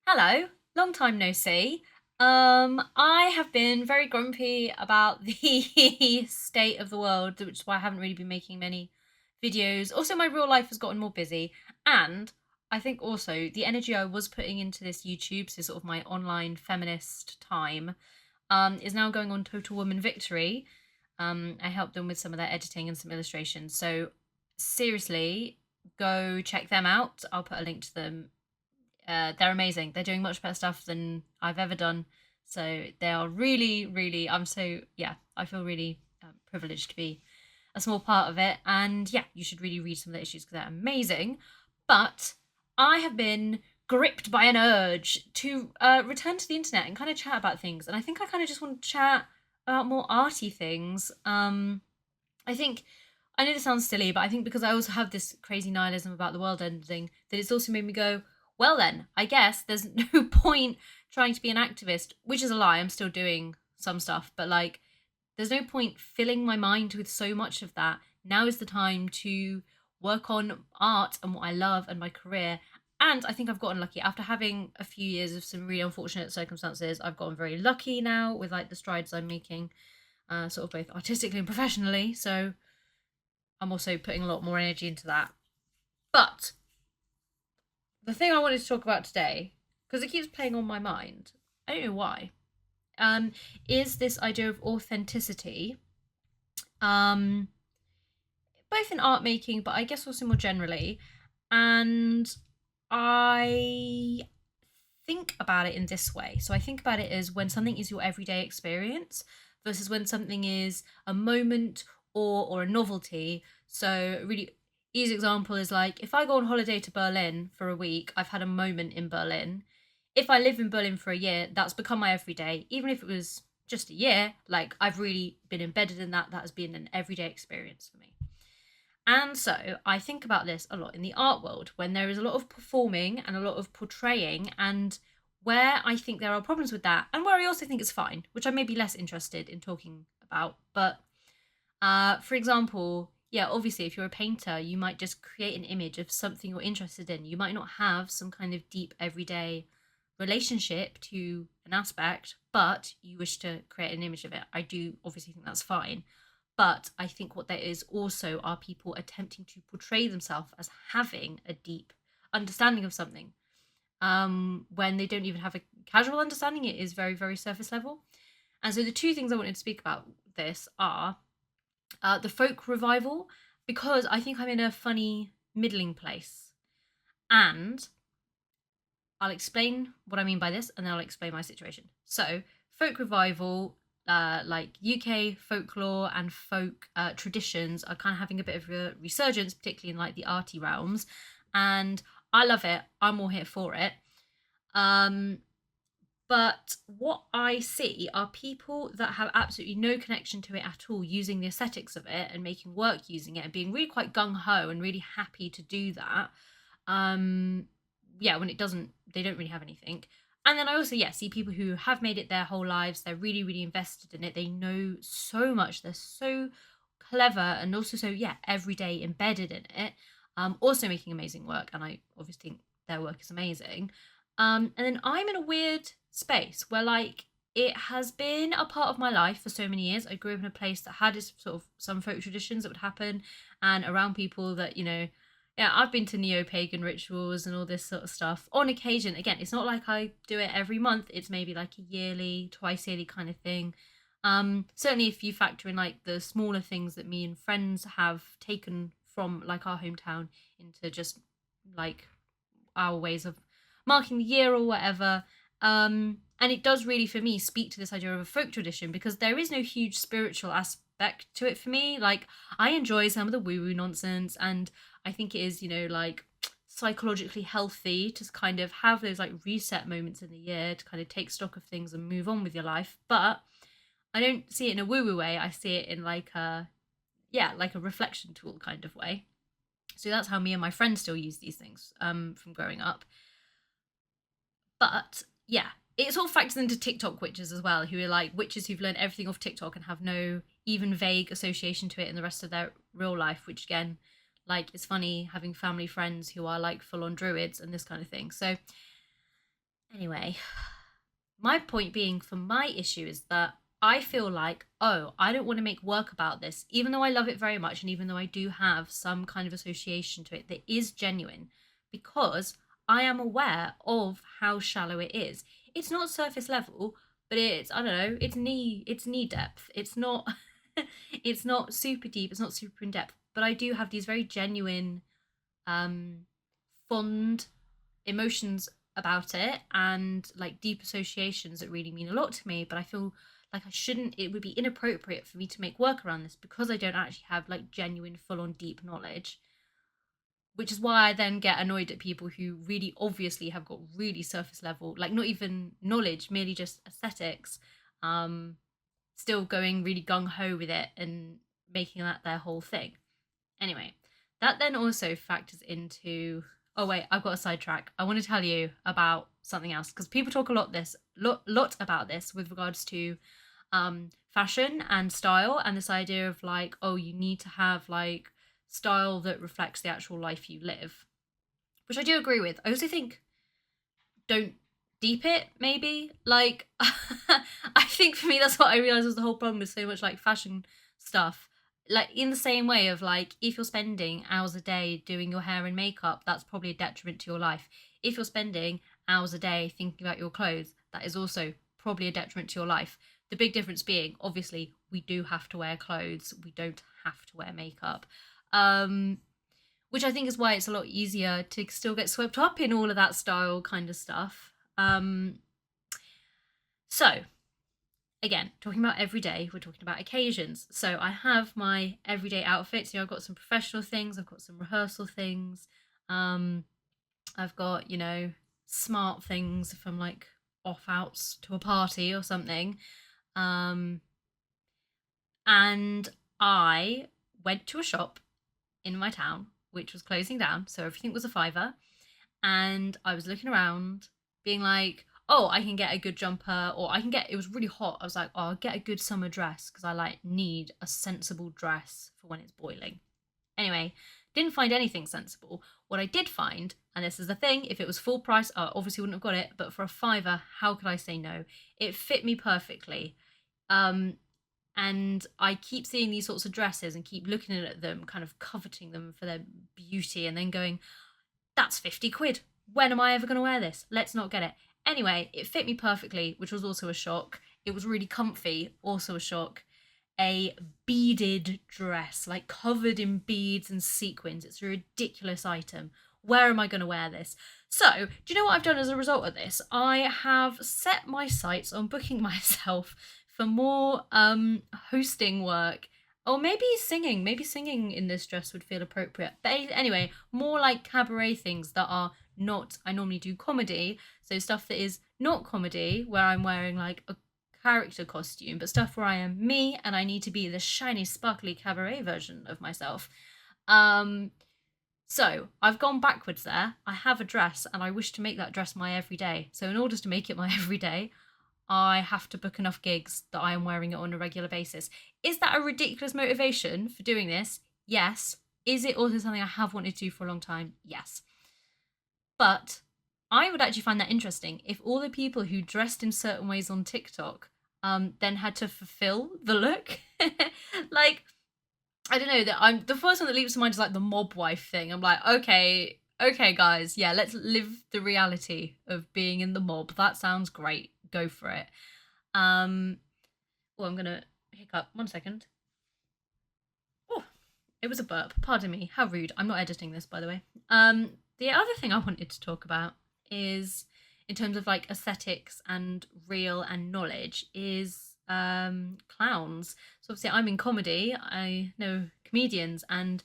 Hello, long time no see. I have been very grumpy about the state of the world, which is why I haven't really been making many videos. Also, my real life has gotten more busy, and I think also the energy I was putting into this YouTube, so sort of my online feminist time, is now going on Total Woman Victory. I helped them with some of their editing and some illustrations. So seriously, go check them out. I'll put a link to them. They're amazing. They're doing much better stuff than I've ever done. So they are really, really. Yeah. I feel really privileged to be a small part of it. And yeah, you should really read some of the issues because they're amazing. But I have been gripped by an urge to return to the internet and kind of chat about things. And I think I kind of just want to chat about more arty things. I think I know this sounds silly, but I think because I also have this crazy nihilism about the world ending, that it's also made me go, well, then, I guess there's no point trying to be an activist, which is a lie. I'm still doing some stuff, but like, there's no point filling my mind with so much of that. Now is the time to work on art and what I love and my career. And I think I've gotten lucky after having a few years of some really unfortunate circumstances. I've gotten very lucky now with like the strides I'm making, sort of both artistically and professionally. So I'm also putting a lot more energy into that. But the thing I wanted to talk about today, because it keeps playing on my mind, I don't know why, um, is this idea of authenticity, um, both in art making, but I guess also more generally. And I think about it in this way. So I think about it as when something is your everyday experience versus when something is a moment or a novelty. So a really easy example is like if I go on holiday to Berlin for a week, I've had a moment in Berlin. If I live in Berlin for a year, that's become my everyday. Even if it was just a year, like I've really been embedded in that. That has been an everyday experience for me. And so I think about this a lot in the art world when there is a lot of performing and a lot of portraying, and where I think there are problems with that, and where I also think it's fine, which I may be less interested in talking about. But for example, yeah, obviously, if you're a painter, you might just create an image of something you're interested in. You might not have some kind of deep everyday relationship to an aspect, but you wish to create an image of it. I do obviously think that's fine. But I think what there is also are people attempting to portray themselves as having a deep understanding of something when they don't even have a casual understanding. It is very, very surface level. And so the two things I wanted to speak about this are the folk revival, because I think I'm in a funny middling place. And I'll explain what I mean by this and then I'll explain my situation. So, folk revival, like UK folklore and folk traditions, are kind of having a bit of a resurgence, particularly in like the arty realms. And I love it. I'm all here for it. Um, but what I see are people that have absolutely no connection to it at all using the aesthetics of it and making work using it and being really quite gung ho and really happy to do that. Um, yeah, when it doesn't, they don't really have anything. And then I also, yeah, see people who have made it their whole lives. They're really, really invested in it. They know so much. They're so clever and also so, yeah, everyday embedded in it. Also making amazing work. And I obviously think their work is amazing. And then I'm in a weird space where like it has been a part of my life for so many years. I grew up in a place that had this sort of some folk traditions that would happen and around people that, yeah, I've been to neo-pagan rituals and all this sort of stuff on occasion. Again, it's not like I do it every month. It's maybe like a yearly, twice yearly kind of thing. Certainly if you factor in like the smaller things that me and friends have taken from like our hometown into just like our ways of marking the year or whatever. And it does really, for me, speak to this idea of a folk tradition because there is no huge spiritual aspect to it for me. Like, I enjoy some of the woo woo nonsense, and I think it is, like psychologically healthy to kind of have those like reset moments in the year to kind of take stock of things and move on with your life. But I don't see it in a woo woo way. I see it in like yeah, like a reflection tool kind of way. So that's how me and my friends still use these things from growing up. But yeah, it all factors into TikTok witches as well, who are like witches who've learned everything off TikTok and have no even vague association to it in the rest of their real life, which again, like it's funny having family friends who are like full on druids and this kind of thing. So Anyway, my point being for my issue is that I feel like, oh, I don't want to make work about this, even though I love it very much, and even though I do have some kind of association to it that is genuine, because I am aware of how shallow it is. It's not surface level, but it's, I don't know, it's knee depth. It's not it's not super deep, it's not super in depth, but I do have these very genuine um fond emotions about it and like deep associations that really mean a lot to me. But I feel like I shouldn't, it would be inappropriate for me to make work around this because I don't actually have like genuine full on deep knowledge, which is why I then get annoyed at people who really obviously have got really surface level, like not even knowledge, merely just aesthetics, um still going really gung-ho with it and making that their whole thing. Anyway, that then also factors into. Oh wait, I've got a sidetrack. I want to tell you about something else because people talk a lot about this with regards to fashion and style and this idea of like, oh, you need to have like style that reflects the actual life you live, which I do agree with. I also think don't deep it maybe like I think for me that's what I realized was the whole problem with so much like fashion stuff, like in the same way of like if you're spending hours a day doing your hair and makeup, that's probably a detriment to your life. If you're spending hours a day thinking about your clothes, that is also probably a detriment to your life. The big difference being obviously we do have to wear clothes, we don't have to wear makeup, um which I think is why it's a lot easier to still get swept up in all of that style kind of stuff. So, again, talking about everyday, we're talking about occasions. So, I have my everyday outfits. You know, I've got some professional things, I've got some rehearsal things, um, I've got, you know, smart things from like off outs to a party or something. Um, and I went to a shop in my town, which was closing down. So everything was a fiver. And I was looking around, being like, oh, I can get a good jumper, or I can get, it was really hot. I was like, oh, I'll get a good summer dress because I like need a sensible dress for when it's boiling. Anyway, didn't find anything sensible. What I did find, and this is the thing, if it was full price, I obviously wouldn't have got it, but for a fiver, how could I say no? It fit me perfectly. Um, and I keep seeing these sorts of dresses and keep looking at them, kind of coveting them for their beauty, and then going, that's 50 quid. When am I ever going to wear this? Let's not get it. Anyway, it fit me perfectly, which was also a shock. It was really comfy, also a shock. A beaded dress, like covered in beads and sequins. It's a ridiculous item. Where am I going to wear this? So, do you know what I've done as a result of this? I have set my sights on booking myself for more hosting work, or maybe singing. Maybe singing in this dress would feel appropriate. But anyway, more like cabaret things that are not. I normally do comedy, so stuff that is not comedy, where I'm wearing like a character costume, but stuff where I am me and I need to be the shiny, sparkly cabaret version of myself. Um, so I've gone backwards there. I have a dress and I wish to make that dress my everyday. So in order to make it my everyday, I have to book enough gigs that I am wearing it on a regular basis. Is that a ridiculous motivation for doing this? Yes. Is it also something I have wanted to do for a long time? Yes. But I would actually find that interesting if all the people who dressed in certain ways on TikTok then had to fulfill the look. Like, I don't know, that I'm the first one that leaps to mind is like the mob wife thing. I'm like, okay, guys, yeah, let's live the reality of being in the mob. That sounds great. Go for it. Um, oh, I'm gonna hiccup. 1 second. Oh, it was a burp. Pardon me. How rude. I'm not editing this, by the way. The other thing I wanted to talk about is, in terms of like aesthetics and real and knowledge, is clowns. So obviously, I'm in comedy. I know comedians and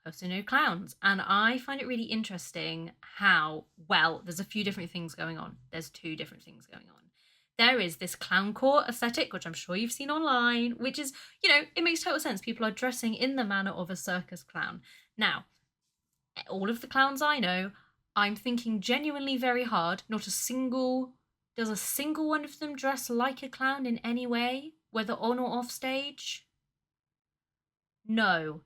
I also know clowns, and I find it really interesting how, well, there's a few different things going on. There's two different things going on. There is this clowncore aesthetic, which I'm sure you've seen online, which is, you know, it makes total sense. People are dressing in the manner of a circus clown. Now, all of the clowns I know, I'm thinking genuinely very hard. Not a single, does a single one of them dress like a clown in any way, whether on or off stage? No.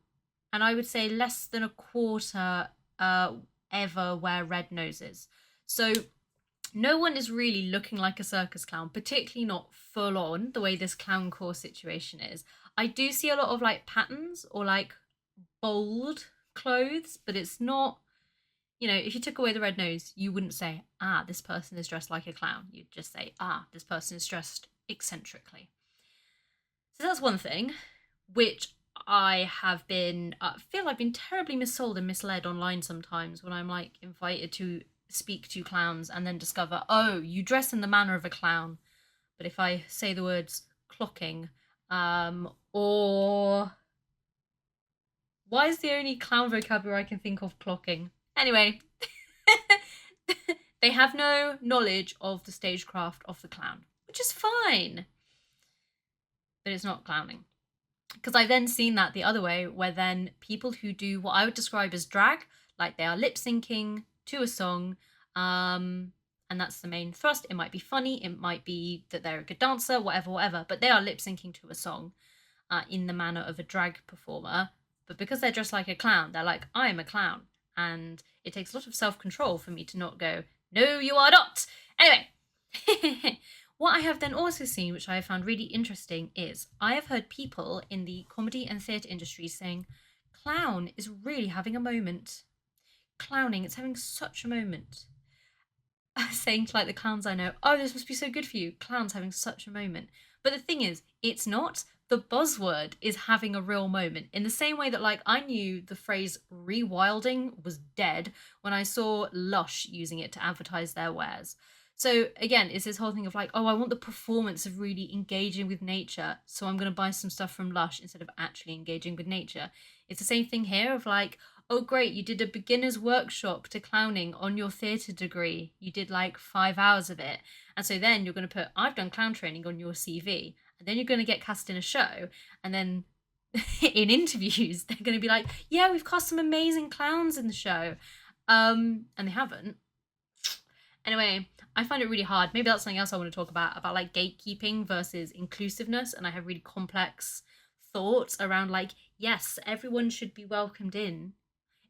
And I would say less than a quarter ever wear red noses. So no one is really looking like a circus clown, particularly not full on the way this clown core situation is. I do see a lot of like patterns or like bold clothes, but it's not, you know, if you took away the red nose, you wouldn't say, ah, this person is dressed like a clown. You'd just say, ah, this person is dressed eccentrically. So that's one thing, which I have been, feel I've been terribly missold and misled online sometimes when I'm like invited to speak to clowns and then discover, oh, you dress in the manner of a clown. But if I say the words clocking, or why is the only clown vocabulary I can think of clocking? Anyway, they have no knowledge of the stagecraft of the clown, which is fine, but it's not clowning. Because I've then seen that the other way, where then people who do what I would describe as drag, like they are lip syncing to a song, and that's the main thrust. It might be funny, it might be that they're a good dancer, whatever, whatever, but they are lip syncing to a song in the manner of a drag performer. But because they're dressed like a clown, they're like, I am a clown. And it takes a lot of self control for me to not go, no, you are not. Anyway, what I have then also seen, which I have found really interesting, is I have heard people in the comedy and theatre industry saying, clown is really having a moment. Clowning, it's having such a moment. Saying to like the clowns I know, oh, this must be so good for you. Clowns having such a moment. But the thing is, it's not. The buzzword is having a real moment. In the same way that like I knew the phrase rewilding was dead when I saw Lush using it to advertise their wares. So again, it's this whole thing of like, oh, I want the performance of really engaging with nature, so I'm going to buy some stuff from Lush instead of actually engaging with nature. It's the same thing here of like, oh great, you did a beginner's workshop to clowning on your theatre degree. You did like 5 hours of it. And so then you're going to put, I've done clown training on your CV. And then you're going to get cast in a show. And then in interviews, they're going to be like, yeah, we've cast some amazing clowns in the show. And they haven't. Anyway, I find it really hard. Maybe that's something else I want to talk about like gatekeeping versus inclusiveness. And I have really complex thoughts around like, yes, everyone should be welcomed in.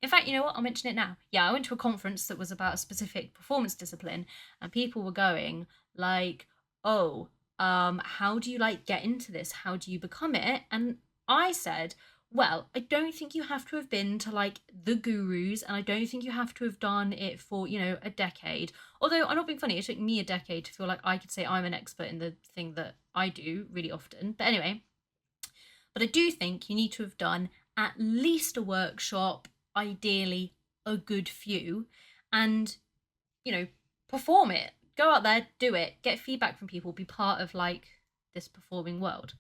In fact, you know what? I'll mention it now. Yeah, I went to a conference that was about a specific performance discipline, and people were going like, "Oh, how do you like get into this? How do you become it?" And I said, "Well, I don't think you have to have been to like the gurus, and I don't think you have to have done it for, you know, a decade. Although I'm not being funny, it took me a decade to feel like I could say I'm an expert in the thing that I do really often. But anyway, but I do think you need to have done at least a workshop, ideally a good few, and, you know, perform it. Go out there, do it, get feedback from people, be part of like this performing world."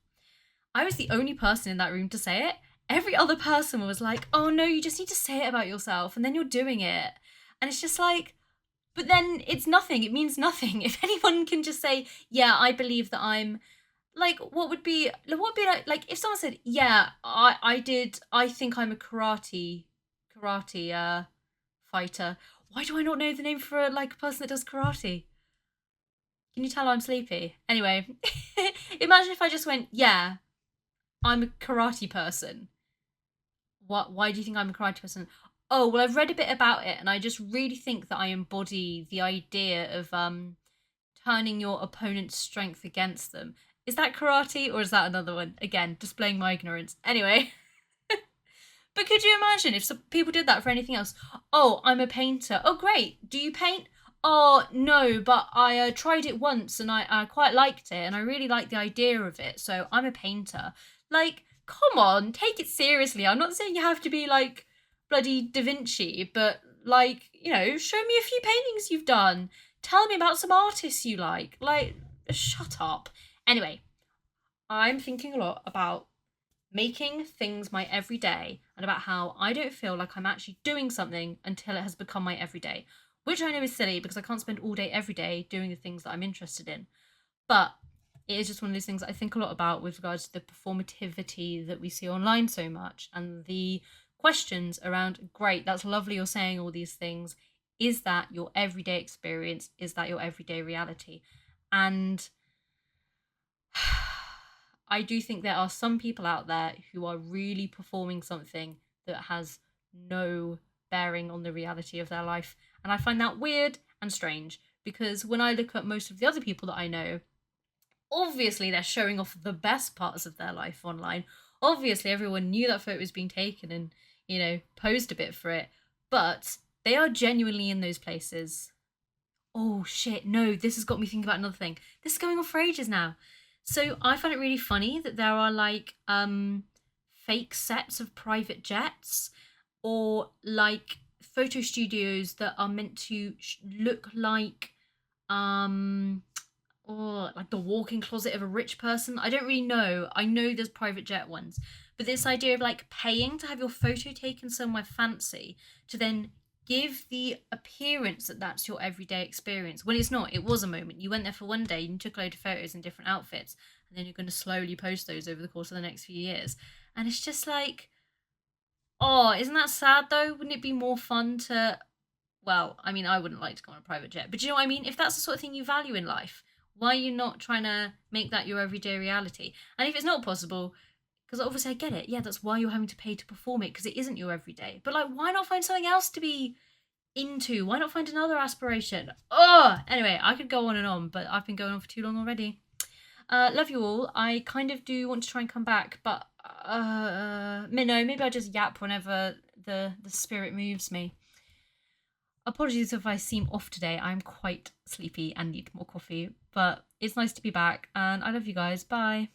I was the only person in that room to say it. Every other person was like, oh no, you just need to say it about yourself and then you're doing it. And it's just like, but then it's nothing. It means nothing. If anyone can just say, yeah, I believe that I'm like, what would be like if someone said, yeah, I think I'm a karate fighter. Why do I not know the name for like a person that does karate? Can you tell I'm sleepy? Anyway, imagine if I just went, yeah, I'm a karate person. What? Why do you think I'm a karate person? Oh, well, I've read a bit about it, and I just really think that I embody the idea of turning your opponent's strength against them. Is that karate or is that another one? Again, displaying my ignorance. Anyway, but could you imagine if some people did that for anything else? Oh, I'm a painter. Oh, great. Do you paint? Oh, no, but I tried it once and I quite liked it and I really like the idea of it. So I'm a painter. Like, come on, take it seriously. I'm not saying you have to be like bloody Da Vinci, but like, you know, show me a few paintings you've done. Tell me about some artists you like. Like, shut up. Anyway, I'm thinking a lot about making things my everyday and about how I don't feel like I'm actually doing something until it has become my everyday, which I know is silly because I can't spend all day every day doing the things that I'm interested in. But it is just one of those things I think a lot about with regards to the performativity that we see online so much and the questions around, great, that's lovely you're saying all these things. Is that your everyday experience? Is that your everyday reality? And I do think there are some people out there who are really performing something that has no bearing on the reality of their life. And I find that weird and strange because when I look at most of the other people that I know, obviously they're showing off the best parts of their life online. Obviously everyone knew that photo was being taken and, posed a bit for it, but they are genuinely in those places. Oh shit, no, this has got me thinking about another thing. This is going on for ages now. So I find it really funny that there are like fake sets of private jets, or like photo studios that are meant to look like um or like the walk-in closet of a rich person. I don't really know. I know there's private jet ones, but this idea of like paying to have your photo taken somewhere fancy to then give the appearance that that's your everyday experience when it's not. It was a moment. You went there for one day and you took a load of photos in different outfits, and then you're going to slowly post those over the course of the next few years. And it's just like, oh, isn't that sad though? Wouldn't it be more fun to, well, I mean, I wouldn't like to go on a private jet, but do you know what I mean? If that's the sort of thing you value in life, why are you not trying to make that your everyday reality? And if it's not possible, because obviously I get it, yeah, that's why you're having to pay to perform it, because it isn't your everyday. But like, why not find something else to be into? Why not find another aspiration? Oh, anyway, I could go on and on, but I've been going on for too long already. Love you all. I kind of do want to try and come back, but no, maybe I'll just yap whenever the spirit moves me. Apologies if I seem off today. I'm quite sleepy and need more coffee, but it's nice to be back, and I love you guys. Bye.